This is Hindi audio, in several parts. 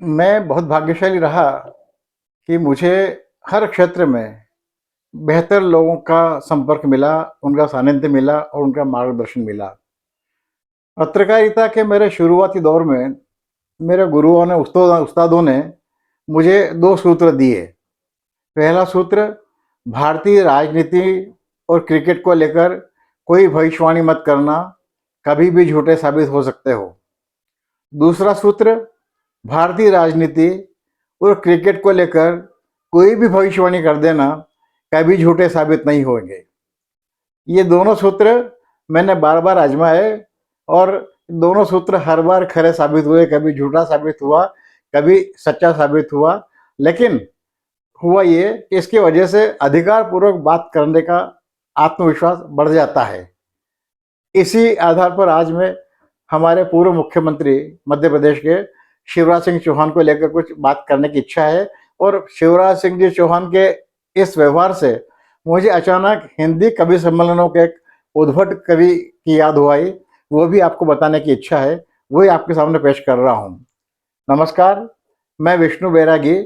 मैं बहुत भाग्यशाली रहा कि मुझे हर क्षेत्र में बेहतर लोगों का संपर्क मिला, उनका सानिध्य मिला और उनका मार्गदर्शन मिला। पत्रकारिता के मेरे शुरुआती दौर में मेरे गुरुओं ने, उस्तादों ने मुझे 2 सूत्र दिए। पहला सूत्र, भारतीय राजनीति और क्रिकेट को लेकर कोई भविष्यवाणी मत करना, कभी भी झूठे साबित हो सकते हो। दूसरा सूत्र, भारतीय राजनीति और क्रिकेट को लेकर कोई भी भविष्यवाणी कर देना, कभी झूठे साबित नहीं होंगे। ये दोनों सूत्र मैंने बार-बार आज़माए और दोनों सूत्र हर बार खरे साबित हुए, कभी झूठा साबित हुआ, कभी सच्चा साबित हुआ। लेकिन हुआ ये कि इसकी वजह से अधिकारपूर्वक बात करने का आत्मविश्वास बढ़ जाता है। इसी आधार पर आज मैं हमारे पूर्व मुख्यमंत्री मध्य प्रदेश के शिवराज सिंह चौहान को लेकर कुछ बात करने की इच्छा है। और शिवराज सिंह जी चौहान के इस व्यवहार से मुझे अचानक हिंदी कवि सम्मेलनों के एक उद्भट कवि की याद हो आई। वो भी आपको बताने की इच्छा है, वही आपके सामने पेश कर रहा हूँ। नमस्कार, मैं विष्णु बैरागी।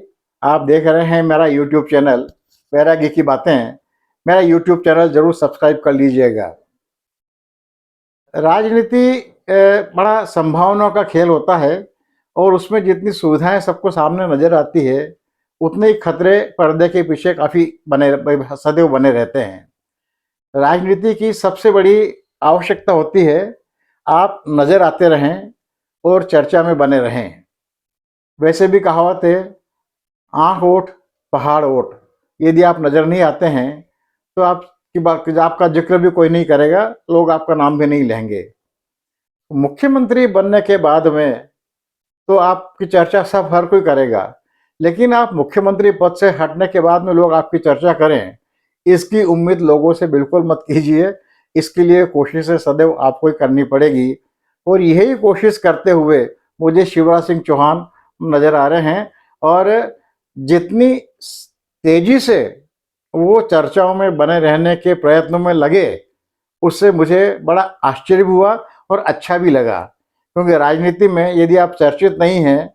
आप देख रहे हैं मेरा यूट्यूब चैनल बैरागी की बातें। मेरा यूट्यूब चैनल जरूर सब्सक्राइब कर लीजिएगा। राजनीति बड़ा संभावनाओं का खेल होता है और उसमें जितनी सुविधाएं सबको सामने नजर आती है, उतने ही खतरे पर्दे के पीछे काफी सदैव बने रहते हैं। राजनीति की सबसे बड़ी आवश्यकता होती है, आप नजर आते रहें और चर्चा में बने रहें। वैसे भी कहावत है, आंख ओठ पहाड़ ओठ। यदि आप नजर नहीं आते हैं तो आपका जिक्र भी कोई नहीं करेगा, लोग आपका नाम भी नहीं लेंगे। मुख्यमंत्री बनने के बाद में तो आपकी चर्चा सब हर कोई करेगा, लेकिन आप मुख्यमंत्री पद से हटने के बाद में लोग आपकी चर्चा करें, इसकी उम्मीद लोगों से बिल्कुल मत कीजिए। इसके लिए कोशिशें सदैव आपको ही करनी पड़ेगी और यही कोशिश करते हुए मुझे शिवराज सिंह चौहान नजर आ रहे हैं। और जितनी तेजी से वो चर्चाओं में बने रहने के प्रयत्नों में लगे, उससे मुझे बड़ा आश्चर्य हुआ और अच्छा भी लगा। क्योंकि राजनीति में यदि आप चर्चित नहीं हैं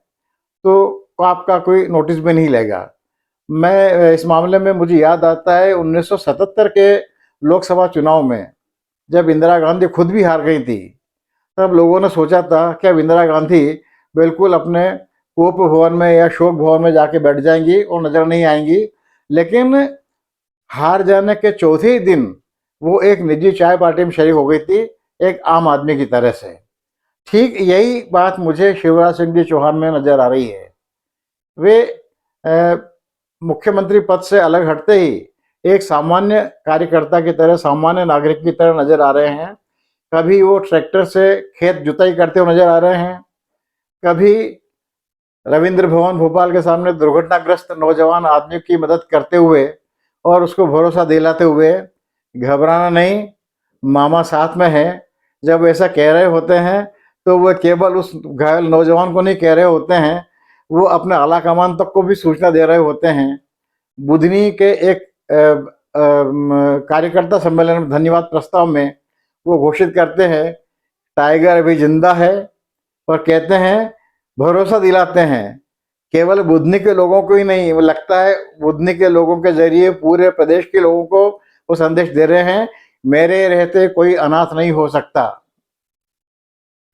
तो आपका कोई नोटिस भी नहीं लेगा। मैं इस मामले में मुझे याद आता है 1977 के लोकसभा चुनाव में, जब इंदिरा गांधी खुद भी हार गई थी, तब लोगों ने सोचा था कि अब इंदिरा गांधी बिल्कुल अपने कोप भवन में या शोक भवन में जाके बैठ जाएंगी और नजर नहीं आएंगी। लेकिन हार जाने के चौथे ही दिन वो एक निजी चाय पार्टी में शरीक हो गई थी, एक आम आदमी की तरह से। ठीक यही बात मुझे शिवराज सिंह जी चौहान में नजर आ रही है। वे मुख्यमंत्री पद से अलग हटते ही एक सामान्य कार्यकर्ता की तरह, सामान्य नागरिक की तरह नजर आ रहे हैं। कभी वो ट्रैक्टर से खेत जुताई करते हुए नजर आ रहे हैं, कभी रविंद्र भवन भोपाल के सामने दुर्घटनाग्रस्त नौजवान आदमी की मदद करते हुए और उसको भरोसा दिलाते हुए, घबराना नहीं, मामा साथ में है। जब ऐसा कह रहे होते हैं तो वो केवल उस घायल नौजवान को नहीं कह रहे होते हैं, वो अपने आला कमान तक को भी सूचना दे रहे होते हैं। बुधनी के एक कार्यकर्ता सम्मेलन में धन्यवाद प्रस्ताव में वो घोषित करते हैं, टाइगर अभी जिंदा है। और कहते हैं, भरोसा दिलाते हैं, केवल बुधनी के लोगों को ही नहीं, वो लगता है बुधनी के लोगों के जरिए पूरे प्रदेश के लोगों को वो संदेश दे रहे हैं, मेरे रहते कोई अनाथ नहीं हो सकता।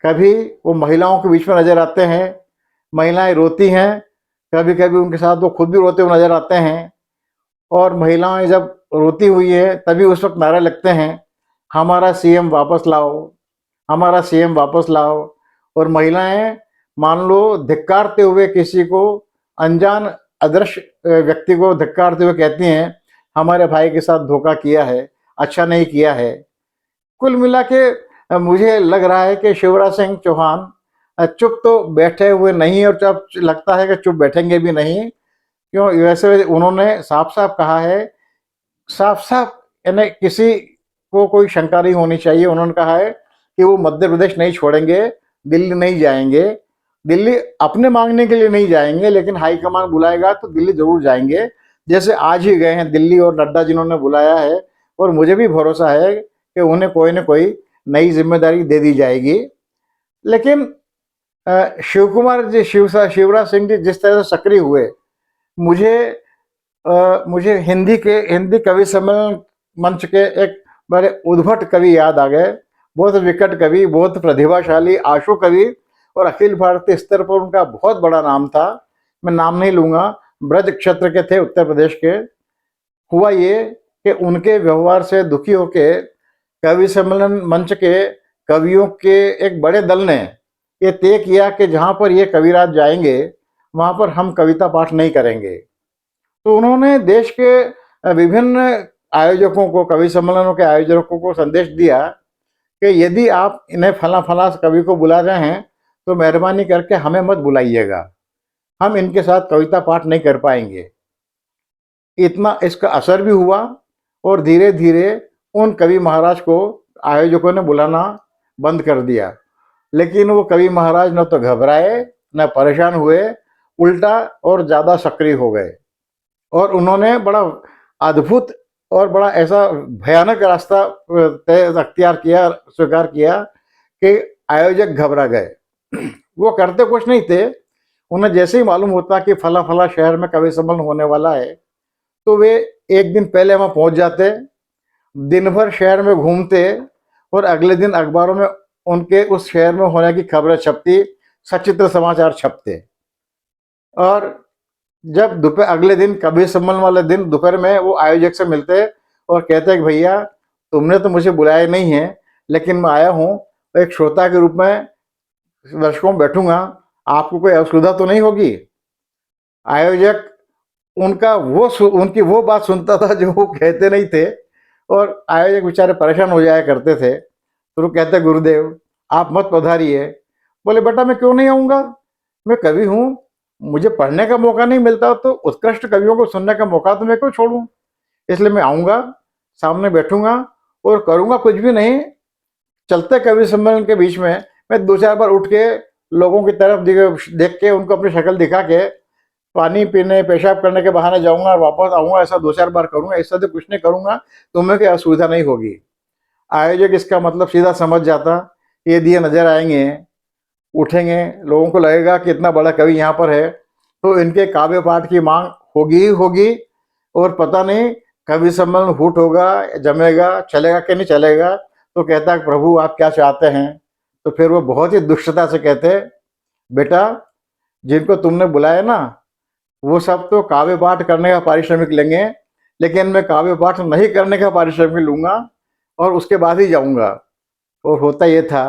कभी वो महिलाओं के बीच में नजर आते हैं, महिलाएं रोती हैं, कभी कभी उनके साथ वो खुद भी रोते हुए नजर आते हैं। और महिलाएं जब रोती हुई है तभी उस वक्त नारे लगते हैं, हमारा सीएम वापस लाओ, हमारा सीएम वापस लाओ। और महिलाएं मान लो धिक्कारते हुए किसी को, अनजान अदृश्य व्यक्ति को धिक्कारते हुए कहती हैं, हमारे भाई के साथ धोखा किया है, अच्छा नहीं किया है। कुल मिला के मुझे लग रहा है कि शिवराज सिंह चौहान चुप तो बैठे हुए नहीं, और जब लगता है कि चुप बैठेंगे भी नहीं। क्यों? वैसे उन्होंने साफ साफ कहा है, साफ साफ, यानी किसी को कोई शंका नहीं होनी चाहिए। उन्होंने कहा है कि वो मध्य प्रदेश नहीं छोड़ेंगे, दिल्ली नहीं जाएंगे। दिल्ली अपने मांगने के लिए नहीं जाएंगे, लेकिन हाईकमान बुलाएगा तो दिल्ली जरूर जाएंगे, जैसे आज ही गए हैं दिल्ली, और नड्डा जिन्होंने बुलाया है। और मुझे भी भरोसा है कि उन्हें कोई न कोई नई जिम्मेदारी दे दी जाएगी। लेकिन शिव कुमार जी, शिवराज सिंह जी जिस तरह से सक्रिय हुए, मुझे मुझे हिंदी कवि सम्मेलन मंच के एक बड़े उद्भट कवि याद आ गए। बहुत विकट कवि, बहुत प्रतिभाशाली, आशु कवि, और अखिल भारतीय स्तर पर उनका बहुत बड़ा नाम था। मैं नाम नहीं लूंगा, ब्रज क्षेत्र के थे, उत्तर प्रदेश के। हुआ ये कि उनके व्यवहार से दुखी होके कवि सम्मेलन मंच के कवियों के एक बड़े दल ने ये तय किया कि जहां पर ये कविराज जाएंगे वहां पर हम कविता पाठ नहीं करेंगे। तो उन्होंने देश के विभिन्न आयोजकों को, कवि सम्मेलनों के आयोजकों को संदेश दिया कि यदि आप इन्हें फला फला कवि को बुला रहे हैं तो मेहरबानी करके हमें मत बुलाइएगा, हम इनके साथ कविता पाठ नहीं कर पाएंगे। इतना इसका असर भी हुआ और धीरे धीरे उन कवि महाराज को आयोजकों ने बुलाना बंद कर दिया। लेकिन वो कवि महाराज न तो घबराए न परेशान हुए, उल्टा और ज़्यादा सक्रिय हो गए। और उन्होंने बड़ा अद्भुत और बड़ा ऐसा भयानक रास्ता स्वीकार किया कि आयोजक घबरा गए। वो करते कुछ नहीं थे, उन्हें जैसे ही मालूम होता कि फला फला शहर में कवि सम्मेलन होने वाला है तो वे एक दिन पहले वहां पहुंच जाते, दिन भर शहर में घूमते और अगले दिन अखबारों में उनके उस शहर में होने की खबरें छपती, सचित्र समाचार छपते। और जब दोपहर अगले दिन कवि सम्मेलन वाले दिन दोपहर में वो आयोजक से मिलते और कहते कि भैया तुमने तो मुझे बुलाया नहीं है, लेकिन मैं आया हूँ एक श्रोता के रूप में दर्शकों में बैठूंगा, आपको कोई असुविधा तो नहीं होगी। आयोजक उनकी वो बात सुनता था जो वो कहते नहीं थे, और आयोजक बेचारे परेशान हो जाया करते थे। तो वो कहते गुरुदेव आप मत पधारिए। बोले बेटा मैं क्यों नहीं आऊँगा, मैं कवि हूँ, मुझे पढ़ने का मौका नहीं मिलता तो उत्कृष्ट कवियों को सुनने का मौका तो मैं क्यों छोड़ूं। इसलिए मैं आऊँगा, सामने बैठूंगा और करूँगा कुछ भी नहीं। चलते कवि सम्मेलन के बीच में मैं 2-4 बार उठ के लोगों की तरफ देख के उनको अपनी शक्ल दिखा के पानी पीने, पेशाब करने के बहाने जाऊंगा और वापस आऊंगा। ऐसा 2-4 बार करूंगा, इससे तो कुछ नहीं करूंगा, तुम्हें कोई असुविधा नहीं होगी। आयोजक इसका मतलब सीधा समझ जाता, ये दिए नजर आएंगे, उठेंगे, लोगों को लगेगा कि इतना बड़ा कवि यहाँ पर है तो इनके काव्य पाठ की मांग होगी ही होगी, और पता नहीं कवि सम्मेलन फूट होगा, जमेगा, चलेगा कि नहीं चलेगा। तो कहता है प्रभु आप क्या चाहते हैं। तो फिर वो बहुत ही दुष्टता से कहते बेटा जिनको तुमने बुलाया ना वो सब तो काव्य पाठ करने का पारिश्रमिक लेंगे, लेकिन मैं काव्य पाठ नहीं करने का पारिश्रमिक लूंगा और उसके बाद ही जाऊंगा। और होता ये था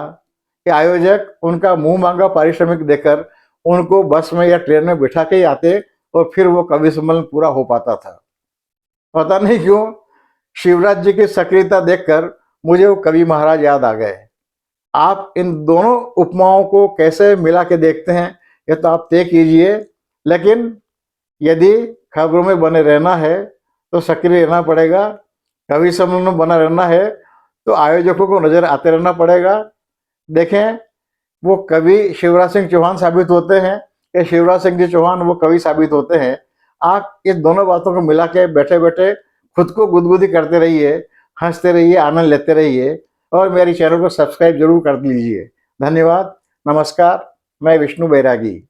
कि आयोजक उनका मुंह मांगा पारिश्रमिक देकर उनको बस में या ट्रेन में बिठा के ही आते और फिर वो कवि सम्मेलन पूरा हो पाता था। पता नहीं क्यों शिवराज जी की सक्रियता देखकर मुझे वो कवि महाराज याद आ गए। आप इन दोनों उपमाओं को कैसे मिला के देखते हैं ये तो आप तय कीजिए, लेकिन यदि खबरों में बने रहना है तो सक्रिय रहना पड़ेगा, कवि सम्मेलन में बना रहना है तो आयोजकों को नजर आते रहना पड़ेगा। देखें वो कवि शिवराज सिंह चौहान साबित होते हैं या शिवराज सिंह जी चौहान वो कवि साबित होते हैं। आप इस दोनों बातों को मिला के बैठे बैठे खुद को गुदगुदी करते रहिए, हंसते रहिए, आनंद लेते रहिए और मेरी चैनल को सब्सक्राइब जरूर कर लीजिए। धन्यवाद, नमस्कार, मैं विष्णु बैरागी।